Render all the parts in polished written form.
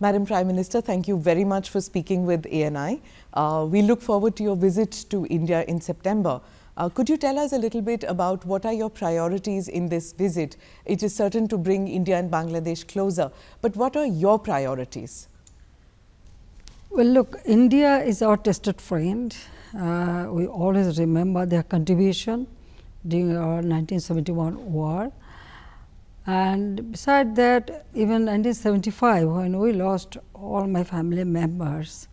Madam Prime Minister, thank you very much for speaking with ANI. We look forward to your visit to India in September. Could you tell us a little bit about what are your priorities in this visit? It is certain to bring India and Bangladesh closer, but what are your priorities? Well, look, India is our tested friend. We always remember their contribution during our 1971 war. And beside that, even 1975, when we lost all my family members,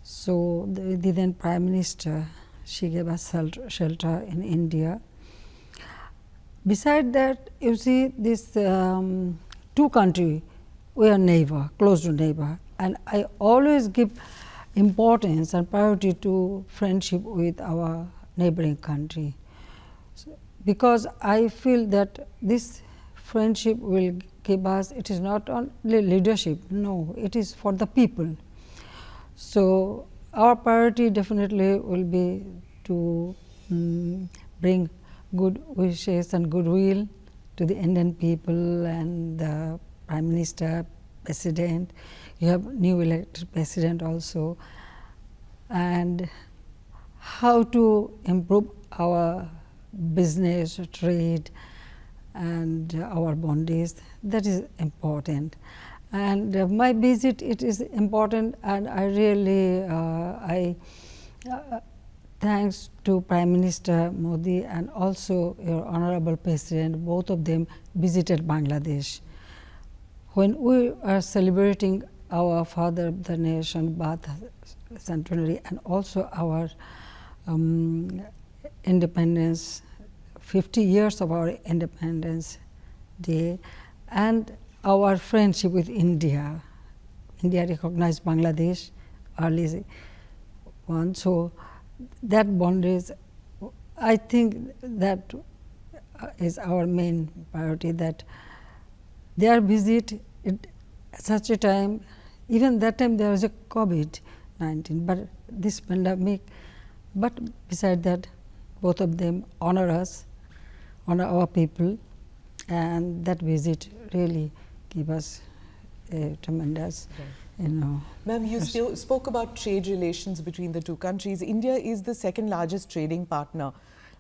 so the then Prime Minister, she gave us shelter in India. Beside that, you see this two countries, we are neighbor, close to neighbor, and I always give importance and priority to friendship with our neighboring country, because I feel that this friendship will give us, it is not only leadership, no, it is for the people. So, our priority definitely will be to bring good wishes and goodwill to the Indian people and the Prime Minister, President. You have new elected President also, and how to improve our business, trade, and our bondies, that is important. And my visit, it is important, and I really thanks to Prime Minister Modi and also your Honorable President, both of them visited Bangladesh. When we are celebrating our Father of the Nation birth centenary and also our independence, 50 years of our independence day, and our friendship with India. India recognized Bangladesh early one. So, that bond is, I think that is our main priority, that their visit at such a time, even that time there was a COVID-19, but this pandemic, but beside that both of them honor us, honor our people, and that visit really give us a tremendous, Ma'am, you spoke about trade relations between the two countries. India is the second largest trading partner.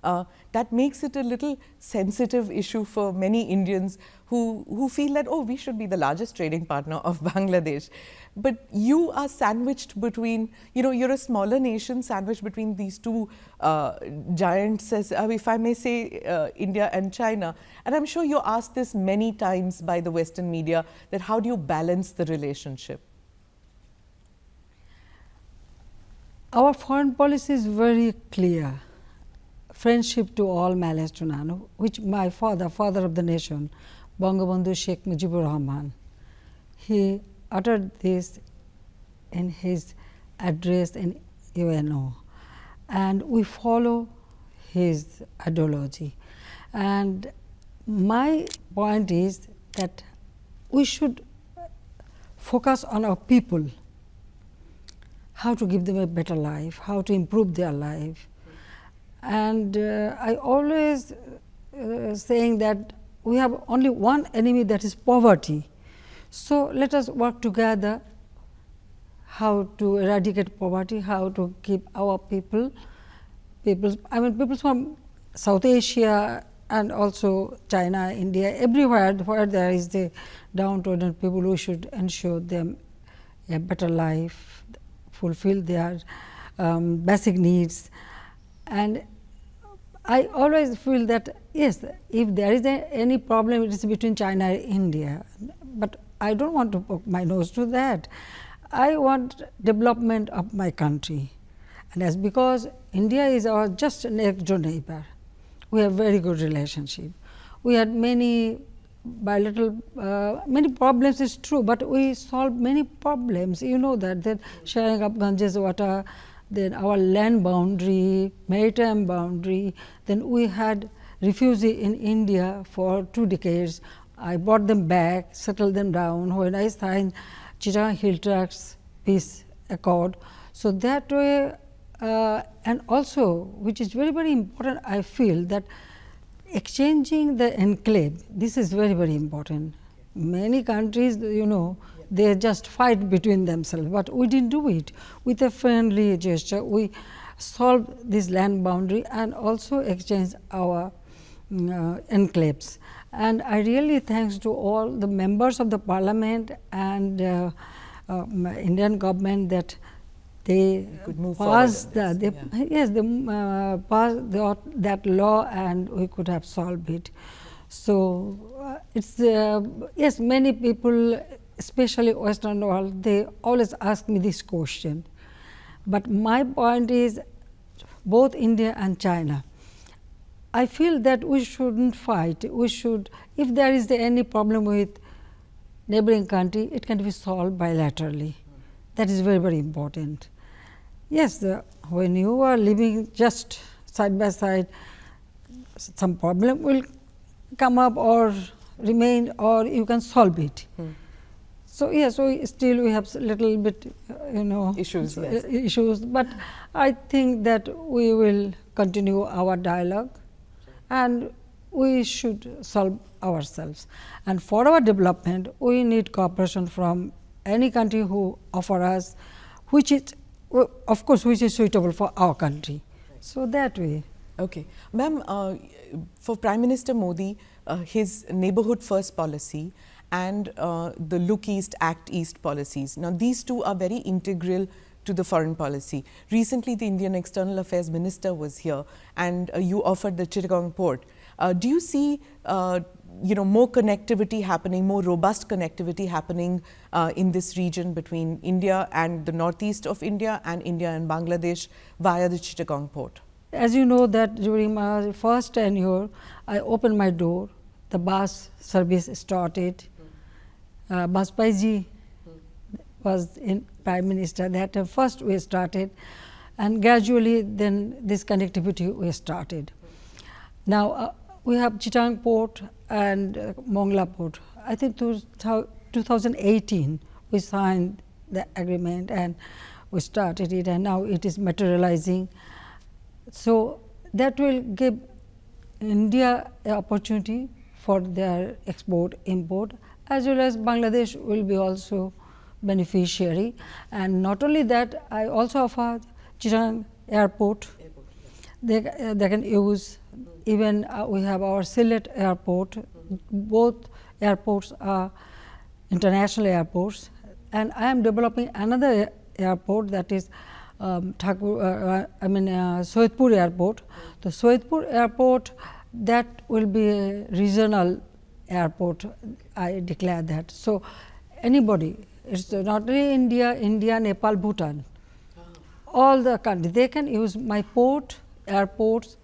That makes it a little sensitive issue for many Indians who feel that, oh, we should be the largest trading partner of Bangladesh. But you are sandwiched between, you're a smaller nation sandwiched between these two giants, if I may say, India and China. And I'm sure you're asked this many times by the Western media, that how do you balance the relationship? Our foreign policy is very clear. Friendship to all, malice to none, which my father of the nation, Bangabandhu Sheikh Mujibur Rahman, he uttered this in his address in UNO, and we follow his ideology. And my point is that we should focus on our people, how to give them a better life, how to improve their life. And I always saying that we have only one enemy, that is poverty. So, let us work together how to eradicate poverty, how to keep our people from South Asia and also China, India, everywhere where there is the downtrodden people, we should ensure them a better life, fulfill their basic needs. And I always feel that, yes, if there is any problem, it is between China and India, but I don't want to poke my nose to that. I want development of my country, and as because India is our just next door neighbor, we have very good relationship. We had many bilateral, many problems is true, but we solved many problems. You know that sharing of Ganges water, then our land boundary, maritime boundary, then we had refugees in India for 2 decades. I brought them back, settled them down when I signed Chittagong Hill Tracts Peace Accord. So, that way and also which is very, very important, I feel that exchanging the enclave, this is very, very important. Many countries, they just fight between themselves, but we didn't do it. With a friendly gesture, we solved this land boundary and also exchanged our enclaves. And I really thanks to all the members of the parliament and Indian government that they passed passed that law and we could have solved it. So, it's yes, many people, especially Western world, they always ask me this question. But my point is, both India and China, I feel that we shouldn't fight. We should, if there is any problem with neighboring country, it can be solved bilaterally. That is very, very important. Yes, when you are living just side by side, some problem will come up or remain, or you can solve it. So, yes, so still we have little bit, issues, yes. issues, but I think that we will continue our dialogue and we should solve ourselves. And for our development, we need cooperation from any country who offer us, which is, of course, which is suitable for our country. So, that way. Okay. Ma'am, for Prime Minister Modi, his neighborhood first policy and the Look East, Act East policies. Now, these two are very integral to the foreign policy. Recently, the Indian External Affairs Minister was here and you offered the Chittagong port. Do you see more connectivity happening, more robust connectivity happening in this region between India and the northeast of India and Bangladesh via the Chittagong port? As you know that during my first tenure, I opened my door, the bus service started. Bajpayee was in Prime Minister, that first we started, and gradually then this connectivity we started. Now, we have Chittagong port and Mongla port. I think 2018 we signed the agreement and we started it, and now it is materializing. So, that will give India an opportunity for their export, import, as well as Bangladesh will be also beneficiary. And not only that, I also offer Chittagong airport. They can use, even we have our Sylhet airport. Both airports are international airports, and I am developing another airport, that is Sohitpur airport. The Sohitpur airport, that will be a regional airport, I declare that. So, anybody, it is not only India, Nepal, Bhutan, all the countries, they can use my port, airports.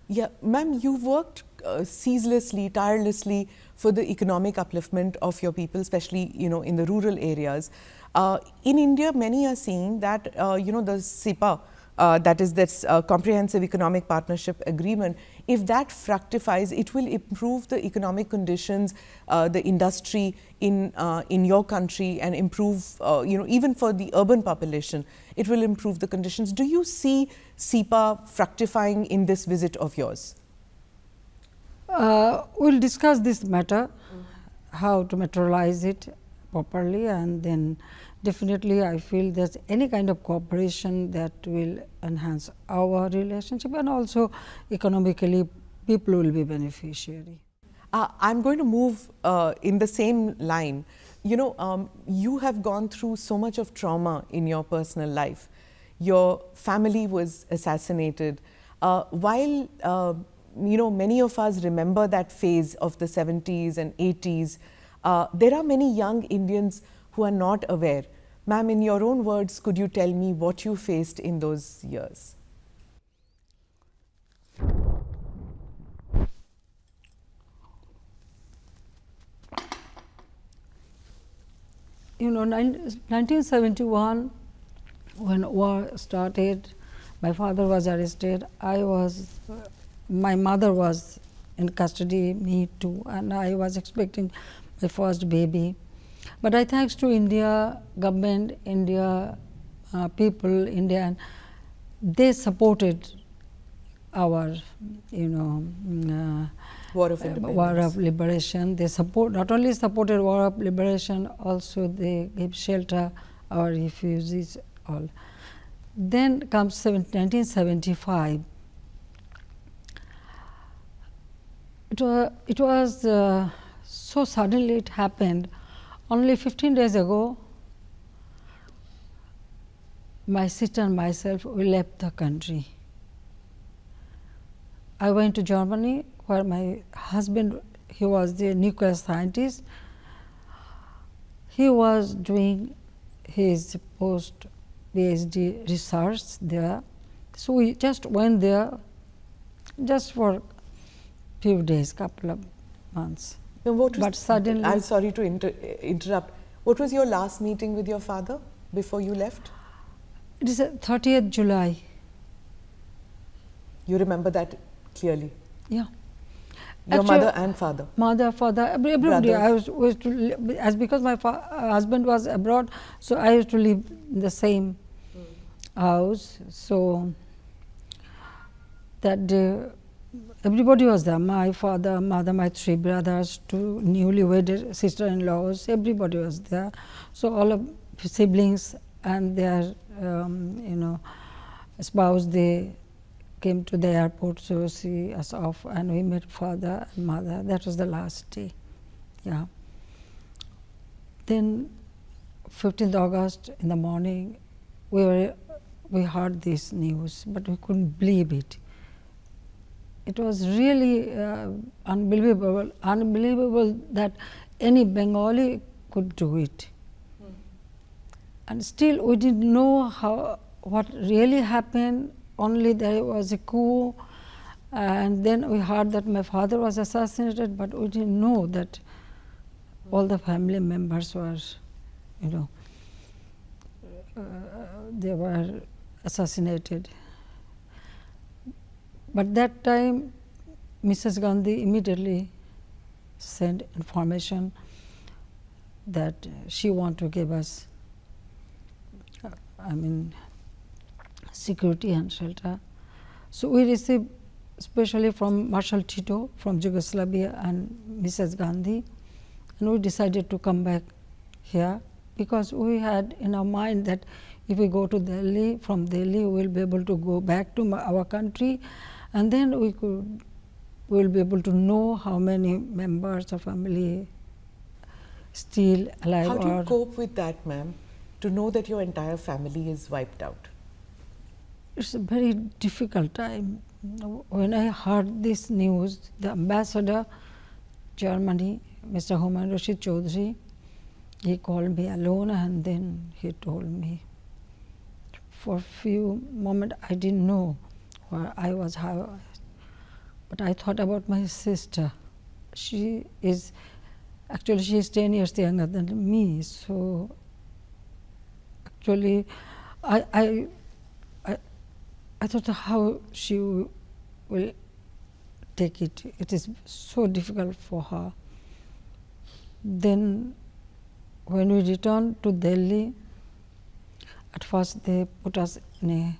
Yeah, ma'am, you worked ceaselessly, tirelessly for the economic upliftment of your people, especially in the rural areas. In India, many are seeing that the CEPA, that is this Comprehensive Economic Partnership Agreement, if that fructifies, it will improve the economic conditions, the industry in your country, and improve, even for the urban population, it will improve the conditions. Do you see CEPA fructifying in this visit of yours? We will discuss this matter, how to materialize it properly, and then definitely I feel there's any kind of cooperation that will enhance our relationship, and also economically people will be beneficiary. I'm going to move in the same line. You have gone through so much of trauma in your personal life. Your family was assassinated. While many of us remember that phase of the 70s and 80s, there are many young Indians who are not aware. Ma'am, in your own words, could you tell me what you faced in those years? 1971, when war started, my father was arrested. My mother was in custody, me too, and I was expecting my first baby. But I thanks to India government, India people, India, they supported our War of Independence. War of Liberation. They not only supported War of Liberation, also they gave shelter our refugees all. Then comes 1975. It was so suddenly it happened. Only 15 days ago, my sister and myself, we left the country. I went to Germany, where my husband, he was the nuclear scientist. He was doing his post PhD research there. So we just went there just for few days, couple of months. But suddenly, I'm sorry to interrupt. What was your last meeting with your father before you left? It is 30th July. You remember that clearly? Yeah. Your mother and father? Mother, father, everybody. Brothers. I was to as because my husband was abroad, so I used to live in the same house. So that day, everybody was there. My father, mother, my three brothers, two newly wedded sister-in-laws. Everybody was there. So all of siblings and their spouse, they came to the airport to see us off, and we met father and mother. That was the last day. Yeah. Then 15th August in the morning, we heard this news, but we couldn't believe it. It was really unbelievable that any Bengali could do it. And still we didn't know what really happened. Only there was a coup, and then we heard that my father was assassinated, but we didn't know that all the family members were, they were assassinated. But that time, Mrs. Gandhi immediately sent information that she wanted to give us, security and shelter. So we received, especially from Marshal Tito from Yugoslavia and Mrs. Gandhi, and we decided to come back here because we had in our mind that if we go to Delhi, from Delhi we will be able to go back to our country, and then we will be able to know how many members of family still alive. How do you cope with that, ma'am, to know that your entire family is wiped out? It's a very difficult time. When I heard this news, the ambassador, Germany, Mr. Humayun Rashid Chaudhry, he called me alone and then he told me. For a few moments I didn't know where I was, but I thought about my sister. She is 10 years younger than me, so actually I thought how she will take it. It is so difficult for her. Then when we returned to Delhi, at first they put us in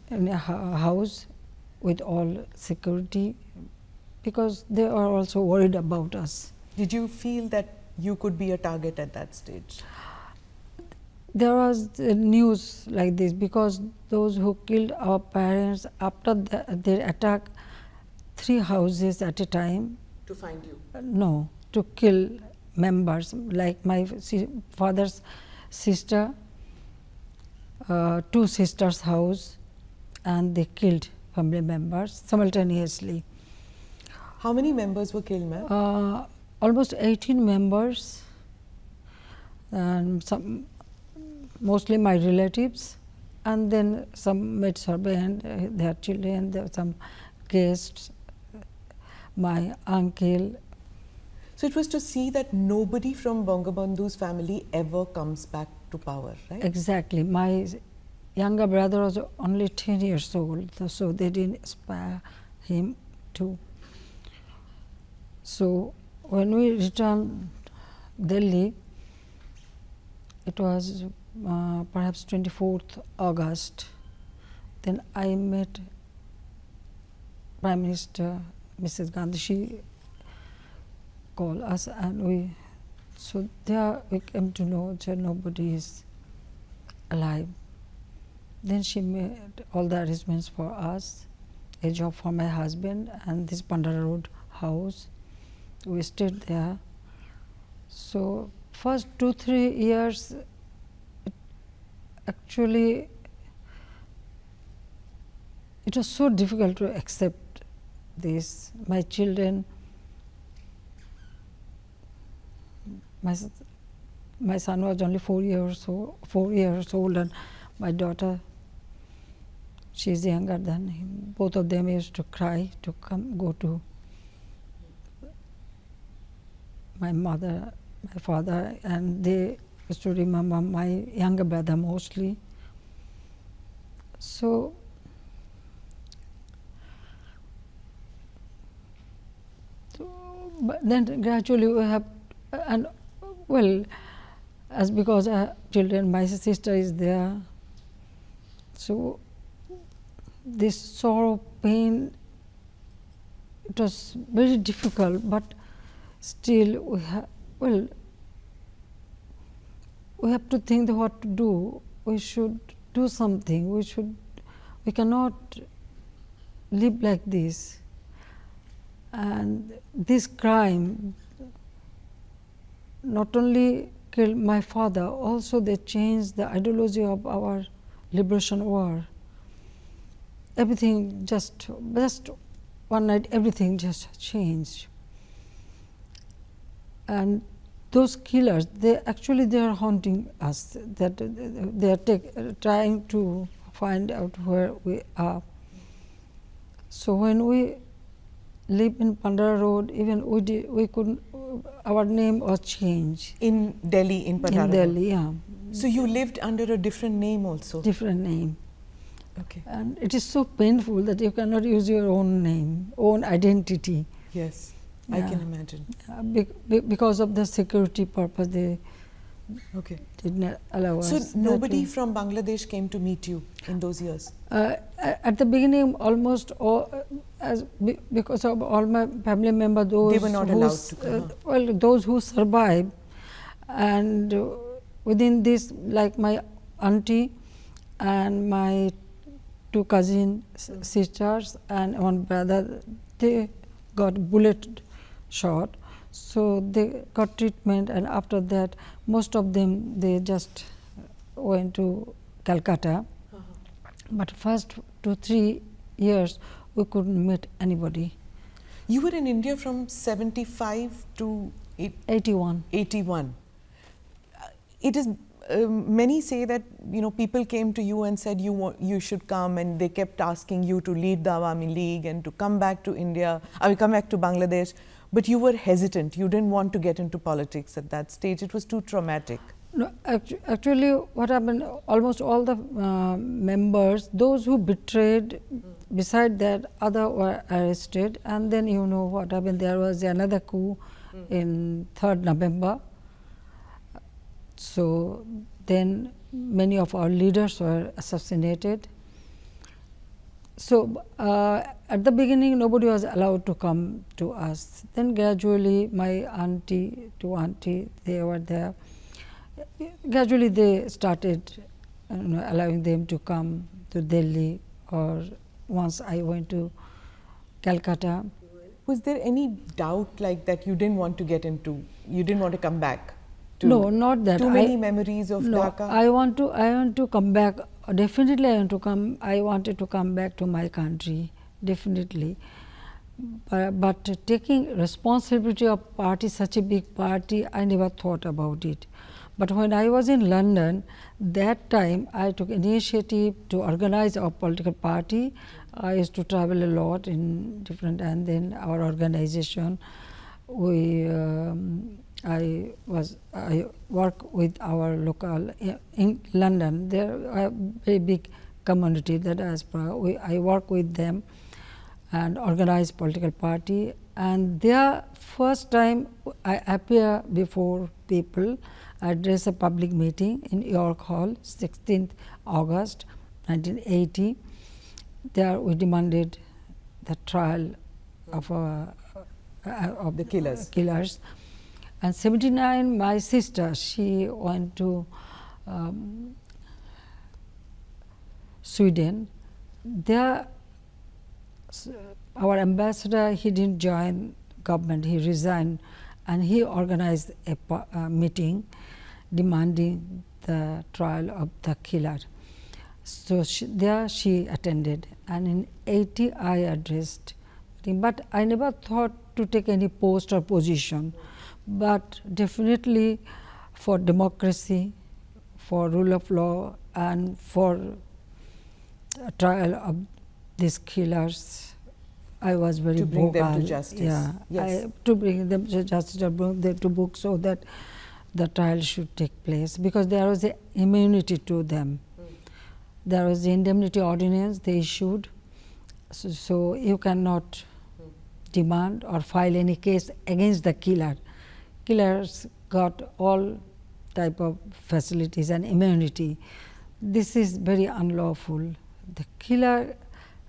a house with all security because they are also worried about us. Did you feel that you could be a target at that stage? There was news like this because those who killed our parents after their attack 3 houses at a time. To find you? No, to kill members, like my father's sister, 2 sisters' house, and they killed family members simultaneously. How many members were killed, ma'am? Almost 18 members, and some mostly my relatives, and then some maid servant, their children, there were some guests, my uncle. So it was to see that nobody from Bangabandhu's family ever comes back to power, right? Exactly. My younger brother was only 10 years old, so they didn't spare him too. So when we returned Delhi, it was perhaps 24th August. Then I met Prime Minister Mrs. Gandhi, she called us, and so there we came to know that nobody is alive. Then she made all the arrangements for us, a job for my husband, and this Pandara Road house. We stayed there. So first 2-3 years, actually, it was so difficult to accept this. My children, my son was only 4 years old, and my daughter, she is younger than him. Both of them used to cry to go to my mother, my father, and they used to remember my younger brother mostly. So but then gradually we have, and well, as because I have children, my sister is there. So this sorrow, pain, it was very difficult, but still we have, well, we have to think what to do. We should do something. We cannot live like this. And this crime not only killed my father, also they changed the ideology of our liberation war. Everything just one night, everything just changed. And those killers, they are haunting us. That they are trying to find out where we are. So when we live in Pandara Road, even we couldn't. Our name was changed in Delhi, in Pandara. In Delhi, yeah. So you lived under a different name also. Different name. Okay. And it is so painful that you cannot use your own name, own identity. Yes, yeah. I can imagine. Because of the security purpose, they did not allow us. So nobody from Bangladesh came to meet you in those years? At the beginning, almost all, because of all my family members, those they were not allowed to come. Well, those who survived, and within this, like my auntie and my 2 cousin sisters and one brother, they got bullet shot. So they got treatment, and after that, most of them, they just went to Calcutta. But first 2-3 years, we couldn't meet anybody. You were in India from 75 to 81. 81. It is many say that people came to you and said you should come, and they kept asking you to lead the Awami League and to come back to India, come back to Bangladesh. But you were hesitant. You didn't want to get into politics at that stage. It was too traumatic. No, actually, what happened? Almost all the members, those who betrayed, beside that, other were arrested. And then you know what happened. There was another coup in 3rd November. So then many of our leaders were assassinated. So at the beginning, nobody was allowed to come to us. Then gradually, my auntie, 2 auntie, they were there. Gradually, they started allowing them to come to Delhi, or once I went to Calcutta. Was there any doubt like that you didn't want to get into? You didn't want to come back? No, not that. Too many memories of Dhaka? I want to come back. Definitely, I want to come. I wanted to come back to my country. Definitely, but taking responsibility of party, such a big party, I never thought about it. But when I was in London, that time I took initiative to organize our political party. I used to travel a lot in different, and then our organization, I work with our local in London. There are a very big community, the diaspora. I work with them and organize political party. And their first time I appear before people, I address a public meeting in York Hall, 16th August 1980. There we demanded the trial of The killers. killers. And 79, my sister, she went to Sweden. There, our ambassador, he didn't join government, he resigned, and he organized a meeting demanding the trial of the killer. So there she attended, and in 80 I addressed, but I never thought to take any post or position, but definitely for democracy, for rule of law, and for trial of these killers, I was very to bring vocal. them to justice. Yeah, Yes. to bring them to justice, or bring them to book, so that the trial should take place, because there was a immunity to them. There was the indemnity ordinance they issued, so you cannot demand or file any case against the killer. Killers got all type of facilities and immunity. This is very unlawful. The killer,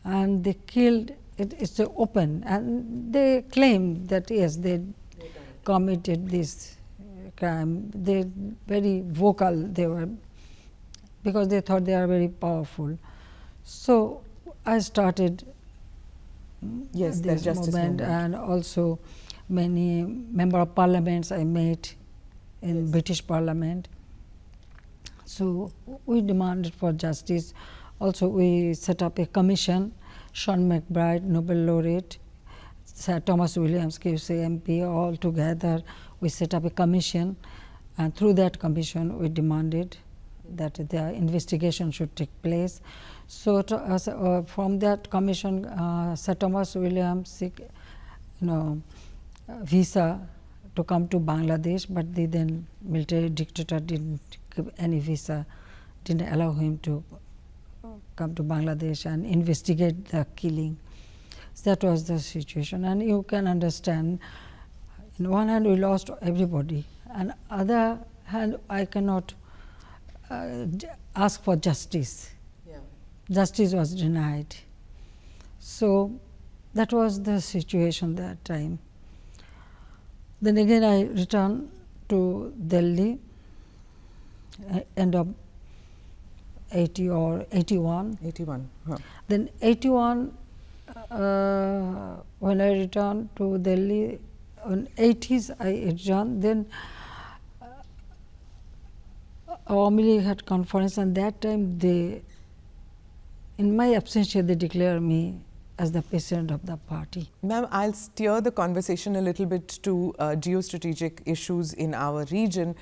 and they killed, it's open, and they claim that yes, they committed this crime. They very vocal they were, because they thought they are very powerful. So I started Yes, the this justice movement. and also many member of parliaments I met in British Parliament. So we demanded for justice. Also we set up a commission, Sean McBride, Nobel laureate, Sir Thomas Williams, QC MP, all together we set up a commission, and through that commission we demanded that the investigation should take place. So from that commission, Sir Thomas Williams visa to come to Bangladesh, but the then military dictator didn't give any visa, didn't allow him to come to Bangladesh and investigate the killing. So that was the situation, and you can understand, in one hand we lost everybody, and other hand I cannot ask for justice. Yeah. Justice was denied. So that was the situation that time. Then again I returned to Delhi, end of 80 or 81. 81. Huh. Then 81, when I returned to Delhi, in 80s I returned, then Awami League had conference, and that time they, in my absentia, they declared me as the president of the party. Ma'am, I'll steer the conversation a little bit to geostrategic issues in our region.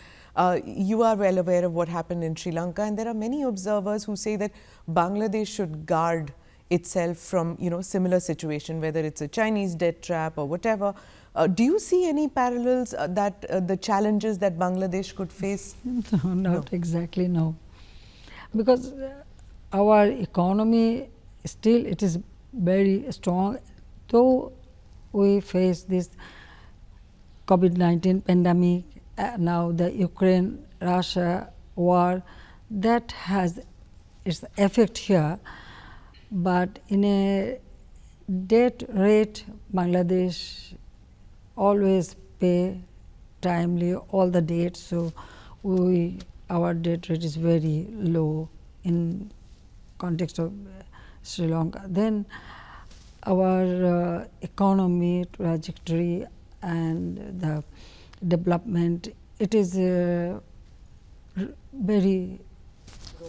You are well aware of what happened in Sri Lanka, and there are many observers who say that Bangladesh should guard itself from similar situation, whether it's a Chinese debt trap or whatever. Do you see any parallels that the challenges that Bangladesh could face? No, not exactly, no. Because our economy still it is very strong, though we face this COVID-19 pandemic, now the Ukraine-Russia war, that has its effect here, but in a debt rate, Bangladesh always pay timely all the debts, so our debt rate is very low in context of Sri Lanka. Then our economy trajectory and the development, it is very,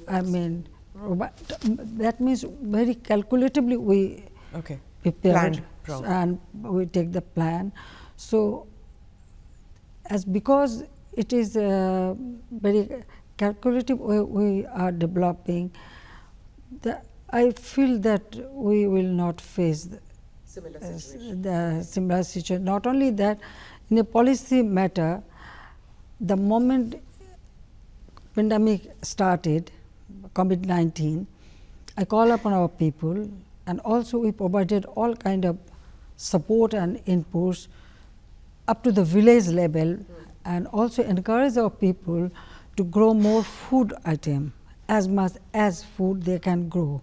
that means very calculatively we prepare and we take the plan. So because it is very calculative way we are developing, I feel that we will not face the similar situation. Not only that, in a policy matter, the moment pandemic started, COVID-19, I call upon our people, and also we provided all kind of support and inputs up to the village level, and also encourage our people to grow more food item, as much as food they can grow.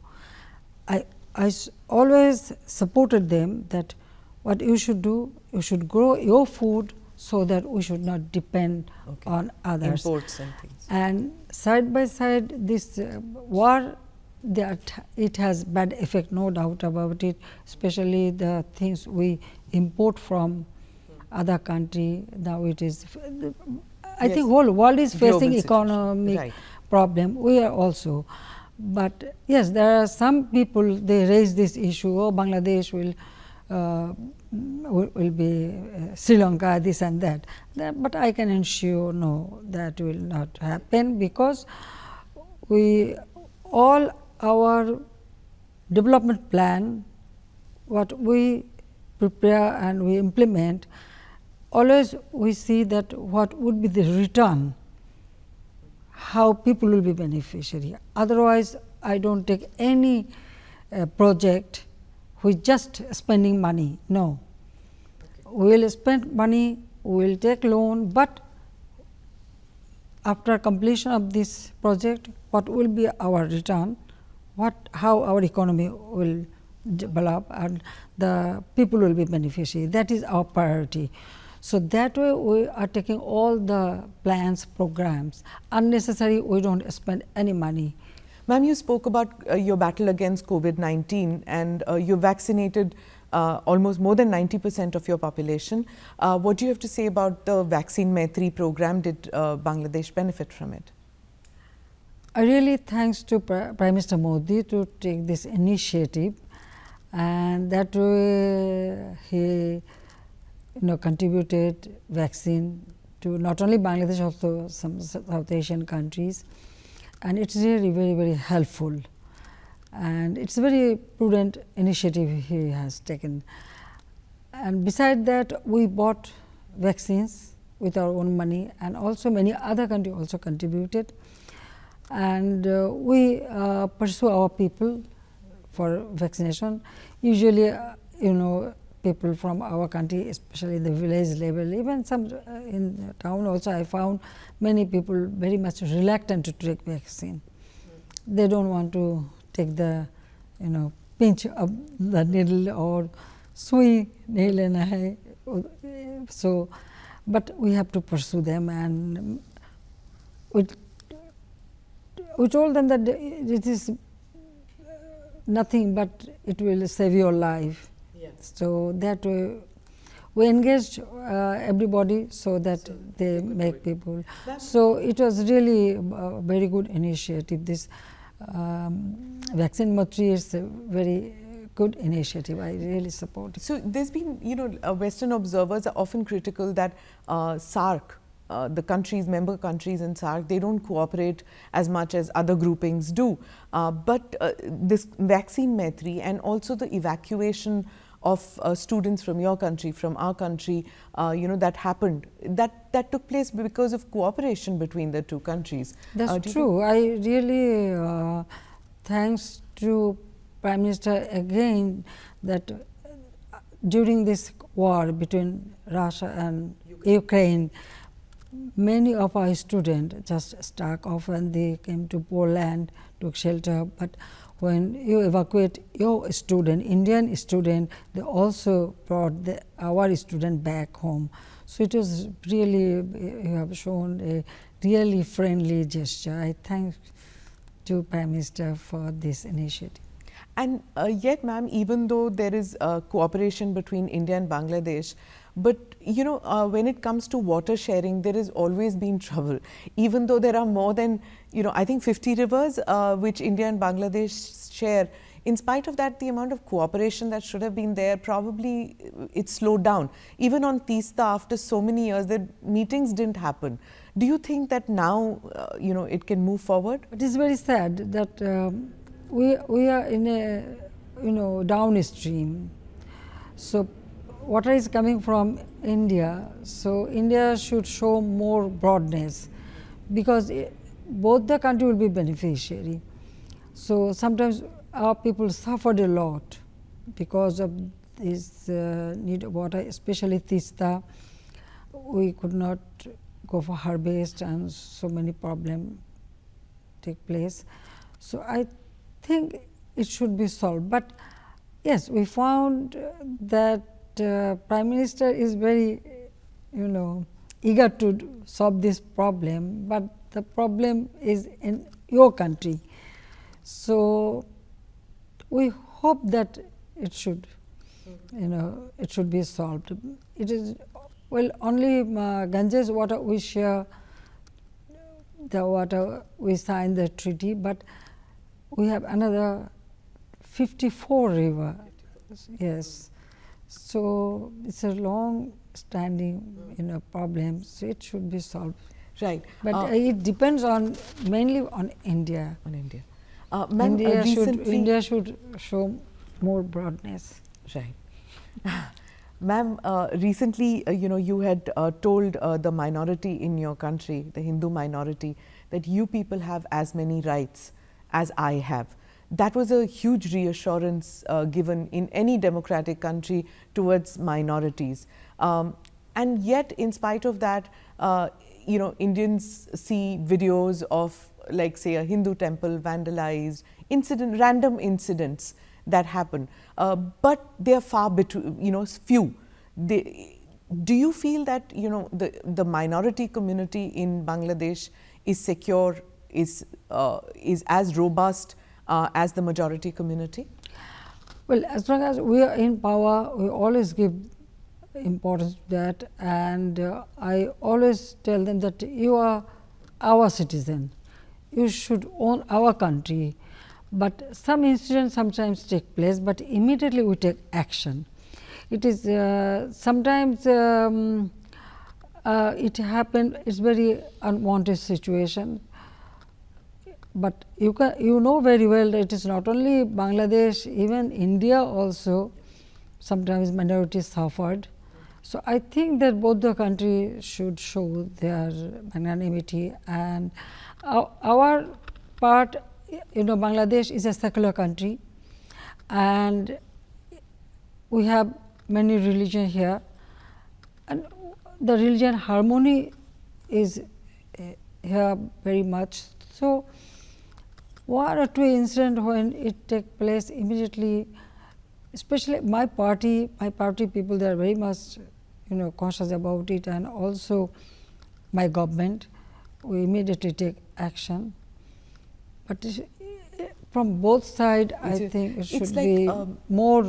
always supported them that what you should do, you should grow your food so that we should not depend on others. Imports and things. And side by side, this war, that it has bad effect, no doubt about it, especially the things we import from other country. Now it is, I think whole world is facing economic problem. We are also. But yes, there are some people, they raise this issue, oh, Bangladesh will be Sri Lanka, this and that. But I can ensure, no, that will not happen, because all our development plan, what we prepare and we implement, always we see that what would be the return, how people will be beneficiary. Otherwise, I don't take any project with just spending money. No, we will spend money, we will take loan, but after completion of this project, what will be our return, how our economy will develop, and the people will be beneficiary. That is our priority. So that way we are taking all the plans, programs. Unnecessary, we don't spend any money. Ma'am, you spoke about your battle against COVID-19, and you vaccinated almost more than 90% of your population. What do you have to say about the Vaccine Maitri program? Did Bangladesh benefit from it? I really thanks to Prime Minister Modi to take this initiative, and that way he contributed vaccine to not only Bangladesh, also some South Asian countries, and it's really very, very helpful, and it's a very prudent initiative he has taken. And beside that, we bought vaccines with our own money, and also many other countries also contributed, and we pursue our people for vaccination. Usually, people from our country, especially the village level, even some in town also, I found many people very much reluctant to take vaccine. They don't want to take the, pinch of the needle or sui nail and eye. So, but we have to pursue them, and we told them that it is nothing but it will save your life. So that we engaged everybody so that they make people. So it was really a very good initiative. This Vaccine Maitri is a very good initiative. I really support it. So there's been, Western observers are often critical that SAARC, the countries, member countries in SAARC, they don't cooperate as much as other groupings do. But this Vaccine Maitri and also the evacuation of students from your country, from our country, that happened. That took place because of cooperation between the two countries. That's true. I really thanks to Prime Minister again that during this war between Russia and Ukraine, many of our students just stuck off and they came to Poland, took shelter. But when you evacuate your student, Indian student, they also brought our student back home. So it was really, you have shown a really friendly gesture. I thank to Prime Minister for this initiative. And yet, ma'am, even though there is cooperation between India and Bangladesh, but when it comes to water sharing, there has always been trouble. Even though there are more than, I think 50 rivers which India and Bangladesh share, in spite of that, the amount of cooperation that should have been there, probably it slowed down. Even on Teesta, after so many years, the meetings didn't happen. Do you think that now, it can move forward? It is very sad that we are in a, downstream. So water is coming from India, so India should show more broadness, because both the country will be beneficiary. So sometimes our people suffered a lot because of this need of water, especially Teesta. We could not go for harvest and so many problems take place. So I think it should be solved. But Yes, we found that Prime Minister is very, eager to solve this problem, but the problem is in your country. So we hope that it should, it should be solved. It is only Ganges water we share, the water we signed the treaty, but we have another 54 river. Yes, so it's a long standing problem, so it should be solved. Right. But it depends on mainly on India. On India. India should show more broadness. Right. Ma'am, recently, you had told the minority in your country, the Hindu minority, that you people have as many rights as I have. That was a huge reassurance given in any democratic country towards minorities. And yet, in spite of that, Indians see videos of, like, say, a Hindu temple vandalized, random incidents that happen, but they are far between, few. Do you feel that the minority community in Bangladesh is secure, is as robust as the majority community? Well, as long as we are in power, we always give importance to that, and I always tell them that you are our citizen, you should own our country. But some incidents sometimes take place, but immediately we take action. It is sometimes it happened, it's very unwanted situation, but you know very well that it is not only Bangladesh, even India also sometimes minorities suffered. So I think that both the countries should show their magnanimity, and our part, Bangladesh is a secular country, and we have many religions here, and the religion harmony is here very much. So one or two incidents when it takes place immediately, especially my party people, they are very much cautious about it, and also my government, we immediately take action. But from both sides, I think it should be more,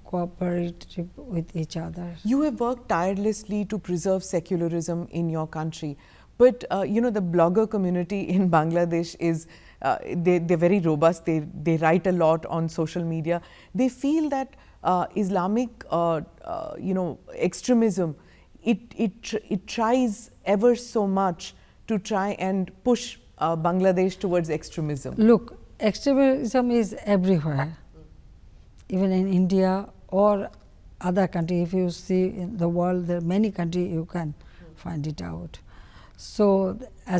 cooperative with each other. You have worked tirelessly to preserve secularism in your country, but the blogger community in Bangladesh is they're very robust. They write a lot on social media. They feel that Islamic extremism, it tries ever so much to try and push Bangladesh towards extremism. Look, extremism is everywhere, even in India or other country. If you see in the world, there are many countries you can find it out. So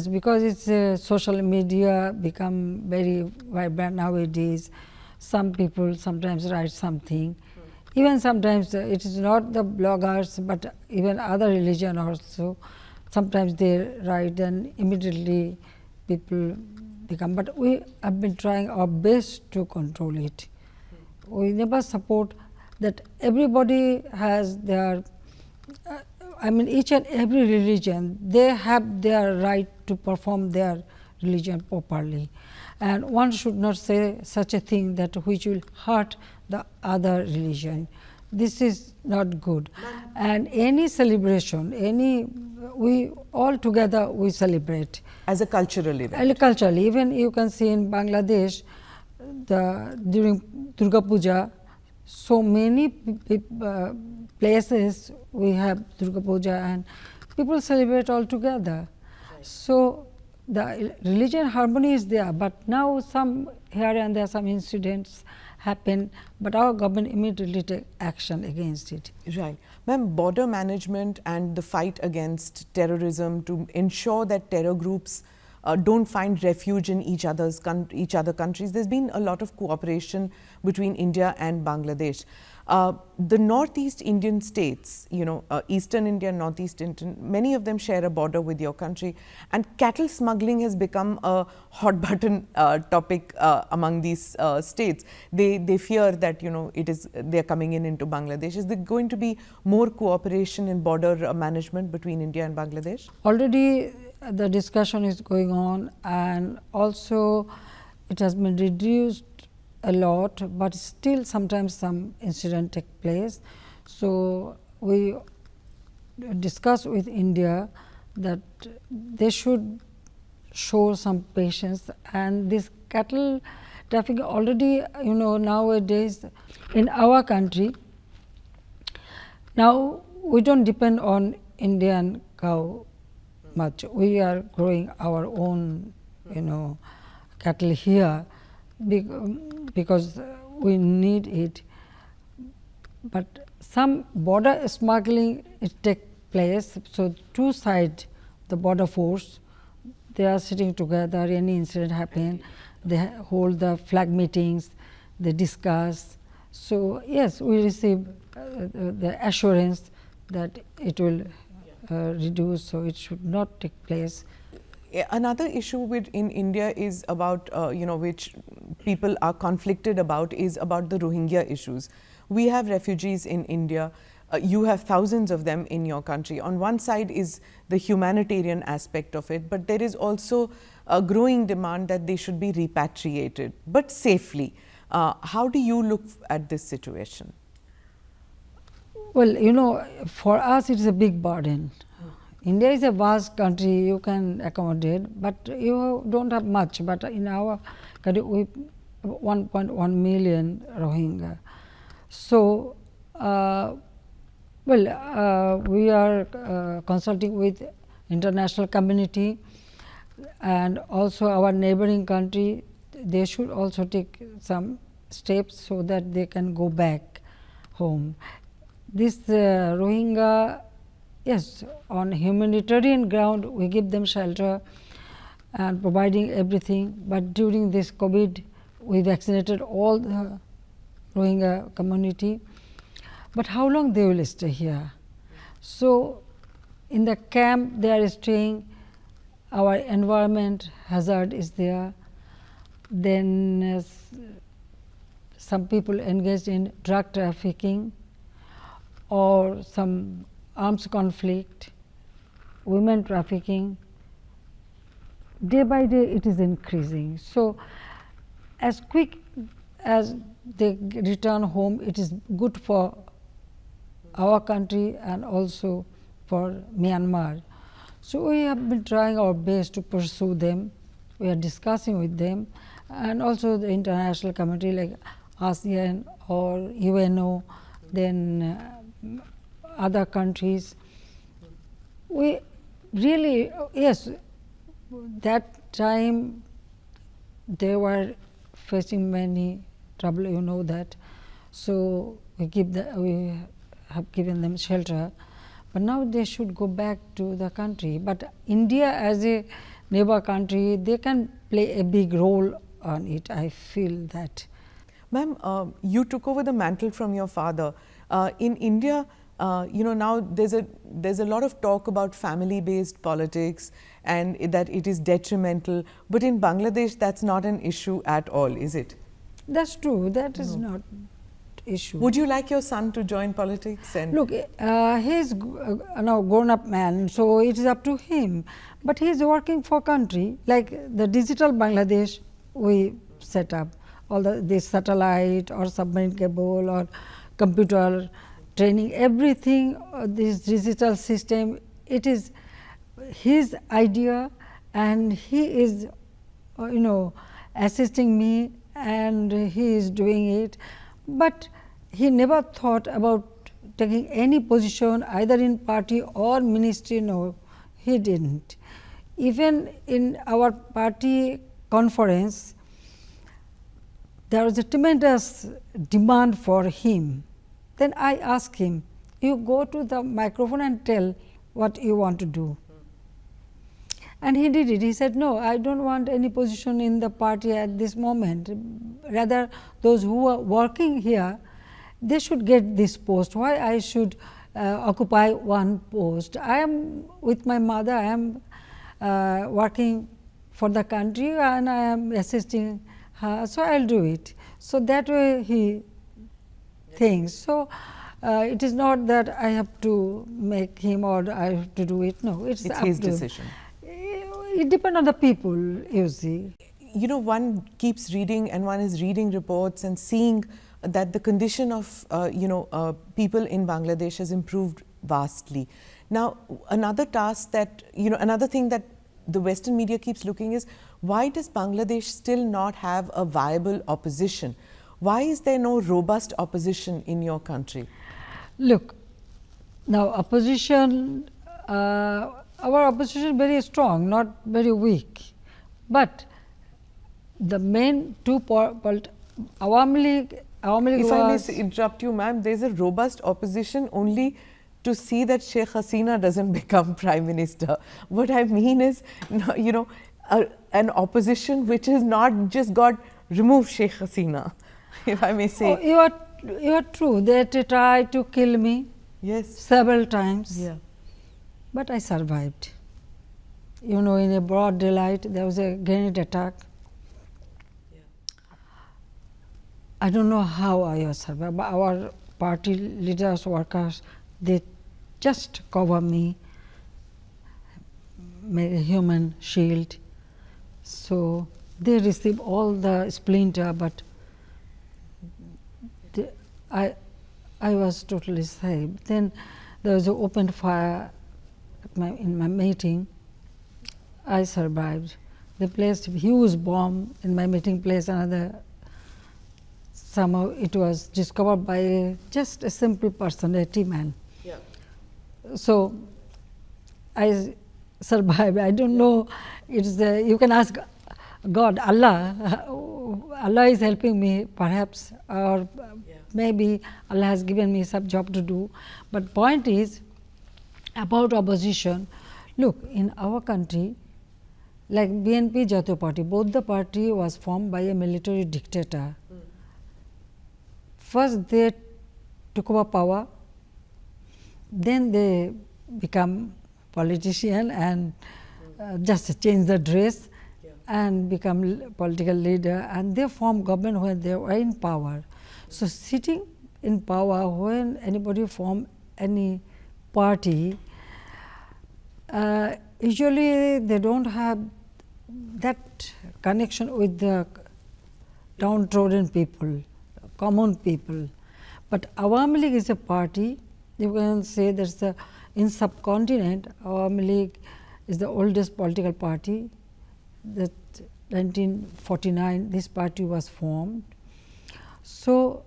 because it's social media become very vibrant nowadays, some people sometimes write something. Even sometimes it is not the bloggers, but even other religion also. Sometimes they write and immediately people become. But we have been trying our best to control it. We never support that everybody has their, each and every religion, they have their right to perform their religion properly. And one should not say such a thing that which will hurt the other religion. This is not good. And any celebration, we all together we celebrate. As a cultural event. And culturally, even you can see in Bangladesh, during Durga Puja, so many places we have Durga Puja and people celebrate all together. Right. So the religion harmony is there, but now some here and there some incidents happen, but our government immediately take action against it. Right. Ma'am, border management and the fight against terrorism to ensure that terror groups don't find refuge in each other countries. There's been a lot of cooperation between India and Bangladesh. The northeast Indian states, eastern India, northeast Indian, many of them share a border with your country, and cattle smuggling has become a hot button topic among these states. They fear that they're coming into Bangladesh. Is there going to be more cooperation in border management between India and Bangladesh? Already the discussion is going on, and also it has been reduced a lot, but still sometimes some incident take place. So, we discuss with India that they should show some patience, and this cattle trafficking already nowadays in our country. Now, we do not depend on Indian cow much. We are growing our own cattle here because we need it, but some border smuggling take place. So, two sides, the border force, they are sitting together, any incident happen, they hold the flag meetings, they discuss. So, yes, we receive the assurance that it will reduce, so it should not take place. Another issue in India is about, which people are conflicted about, is about the Rohingya issues. We have refugees in India. You have thousands of them in your country. On one side is the humanitarian aspect of it, but there is also a growing demand that they should be repatriated, but safely. How do you look at this situation? Well, for us it is a big burden. India is a vast country, you can accommodate, but you do not have much. But in our country, we 1.1 million Rohingya. So, we are consulting with international community, and also our neighboring country. They should also take some steps so that they can go back home. This Rohingya, yes, on humanitarian ground we give them shelter and providing everything, but during this COVID we vaccinated all the Rohingya community. But how long they will stay here? So, in the camp they are staying, our environment hazard is there, then some people engaged in drug trafficking or some arms conflict, women trafficking, day by day it is increasing. So, as quick as they return home, it is good for our country and also for Myanmar. So, we have been trying our best to pursue them, we are discussing with them, and also the international community like ASEAN or UNO, then other countries. We really, yes, that time they were facing many trouble, that. So, we have given them shelter, but now they should go back to the country. But India as a neighbor country, they can play a big role on it, I feel that. Ma'am, you took over the mantle from your father. In India, now there's a lot of talk about family-based politics and that it is detrimental. But in Bangladesh, that's not an issue at all, is it? That's true. That is not issue. Would you like your son to join politics? And look, he's now grown-up man, so it is up to him. But he is working for country like the digital Bangladesh we set up, all the satellite or submarine cable or computer training, everything, this digital system, it is his idea, and he is assisting me, and he is doing it. But he never thought about taking any position either in party or ministry, no, he did not. Even in our party conference, there was a tremendous demand for him. Then I asked him, you go to the microphone and tell what you want to do. And he did it. He said, no, I do not want any position in the party at this moment. Rather, those who are working here, they should get this post. Why I should occupy one post? I am with my mother, I am working for the country and I am assisting her, so I will do it. So, that way he thinks. So, it is not that I have to make him or I have to do it. No, it's his decision. It depends on the people, you see. You know, one keeps reading and one is reading reports and seeing that the condition of people in Bangladesh has improved vastly. Now, another task that, another thing that the Western media keeps looking is, why does Bangladesh still not have a viable opposition? Why is there no robust opposition in your country? Look, now opposition, our opposition is very strong, not very weak, but the main two Awami League if I may interrupt you, ma'am, there is a robust opposition only to see that Sheikh Hasina doesn't become Prime Minister. What I mean is, an opposition which has not just got remove Sheikh Hasina, if I may say. Oh, you are true. They tried to kill me. Yes. Several times. Yeah. But I survived. You know, in a broad daylight, there was a grenade attack. Yeah. I don't know how I survived, but our party leaders, workers, they just cover me, made a human shield. So, they receive all the splinter, but I was totally saved. Then there was an open fire in my meeting. I survived. They placed a huge bomb in my meeting place. Somehow it was discovered by just a simple person, a tea man. Yeah. So I survived. I don't know. It's you can ask God, Allah. Allah is helping me, perhaps, or maybe Allah has given me some job to do. But point is about opposition. Look, in our country, like BNP Jatiya Party, both the party was formed by a military dictator. First they took over power, then they become politician and just change the dress and become political leader, and they form government when they were in power. So, sitting in power, when anybody form any party, usually they don't have that connection with the downtrodden people, common people. But Awami League is a party, you can say that is the in subcontinent, Awami League is the oldest political party. That 1949 this party was formed. So,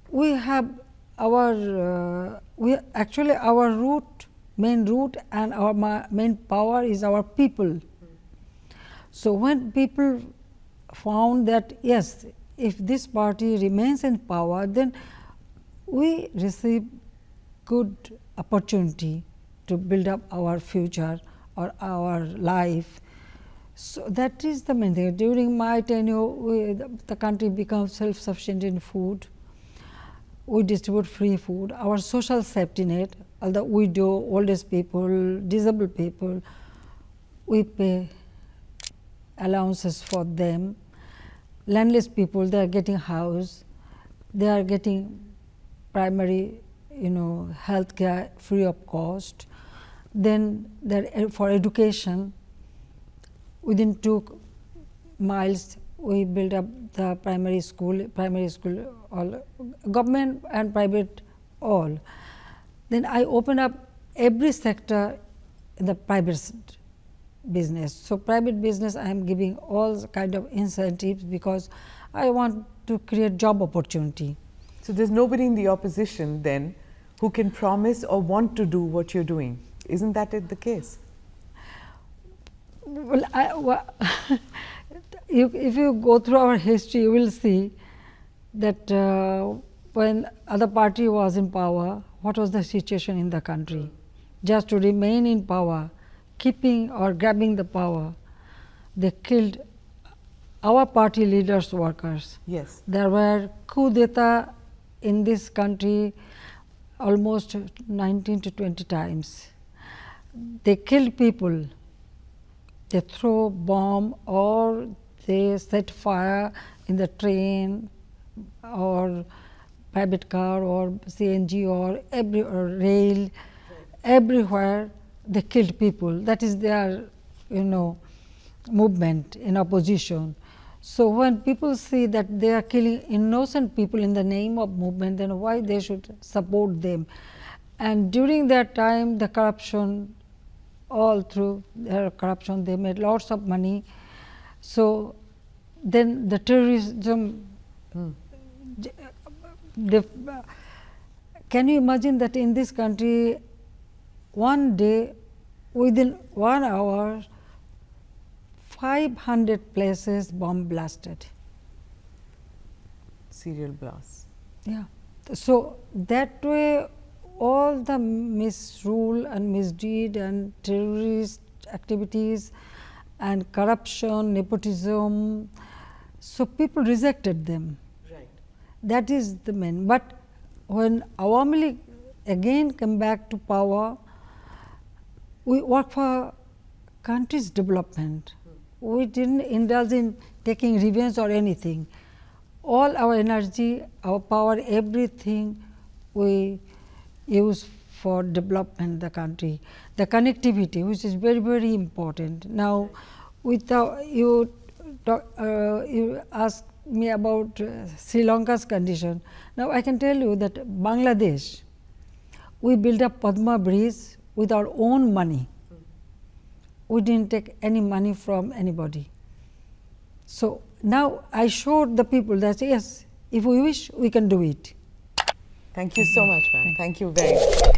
we have our actually our main root and our main power is our people. So, when people found that yes, if this party remains in power, then we receive good opportunity to build up our future or our life. So, that is the main thing. During my tenure, the country becomes self-sufficient in food. We distribute free food. Our social safety net, all the widow, oldest people, disabled people, we pay allowances for them. Landless people, they are getting house, they are getting primary, health care free of cost. Then for education, within 2 miles we build up the primary school, all government and private all. Then I open up every sector in the private business. So, private business I am giving all kind of incentives because I want to create job opportunity. So, there is nobody in the opposition then who can promise or want to do what you are doing. Isn't that the case? Well, if you go through our history, you will see that when other party was in power, what was the situation in the country? Just to remain in power, keeping or grabbing the power, they killed our party leaders, workers. Yes. There were coup d'etat in this country almost 19 to 20 times. They kill people, they throw bomb or they set fire in the train or private car or CNG or rail, everywhere they killed people. That is their, movement in opposition. So when people see that they are killing innocent people in the name of movement, then why they should support them? And during that time, the corruption, all through their corruption, they made lots of money. So then the terrorism, can you imagine that in this country, one day, within 1 hour, 500 places bomb blasted. Serial blasts. Yeah. So that way, all the misrule and misdeed and terrorist activities and corruption, nepotism, so people rejected them. Right. That is the main. But when Awami League again came back to power, we work for country's development. We didn't indulge in taking revenge or anything. All our energy, our power, everything we use for development the country. The connectivity, which is very, very important. Now, without you asked me about Sri Lanka's condition. Now, I can tell you that Bangladesh, we built up Padma Bridge with our own money. We didn't take any money from anybody. So now I showed the people that yes, if we wish, we can do it. Thank you so much, ma'am. Thank you very much.